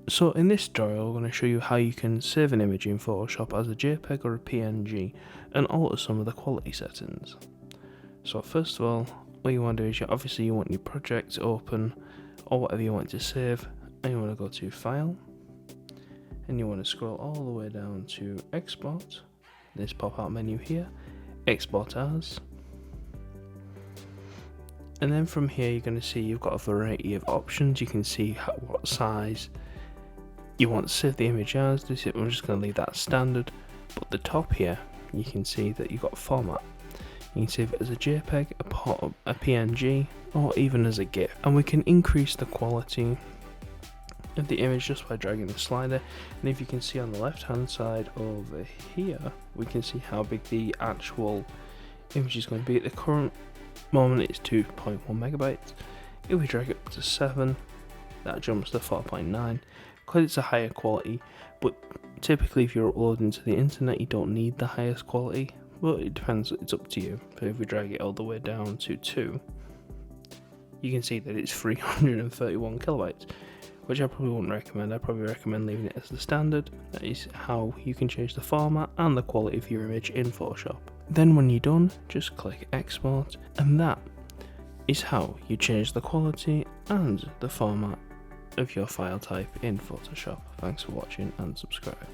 So in this tutorial, I'm going to show you how you can save an image in Photoshop as a JPG or a PNG and alter some of the quality settings. So first of all, what you want to do is obviously you want your project open or whatever you want to save, and you want to go to File, and you want to scroll all the way down to Export, this pop-out menu here, Export As. And then from here you're going to see you've got a variety of options. You can see what size you want to save the image as. I'm just going to leave that standard, but the top here you can see that you've got format. You can save it as a JPEG, a PNG, or even as a GIF. And we can increase the quality of the image just by dragging the slider. And if you can see on the left hand side over here, we can see how big the actual image is going to be. At the current moment it's 2.1 megabytes. If we drag it up to 7, that jumps to 4.9 because it's a higher quality. But typically if you're uploading to the internet you don't need the highest quality. Well, it depends, it's up to you. But if we drag it all the way down to 2, you can see that it's 331 kilobytes, which I probably wouldn't recommend. I'd probably recommend leaving it as the standard. That is how you can change the format and the quality of your image in Photoshop. Then when you're done, just click Export, and that is how you change the quality and the format of your file type in Photoshop. Thanks for watching and subscribe.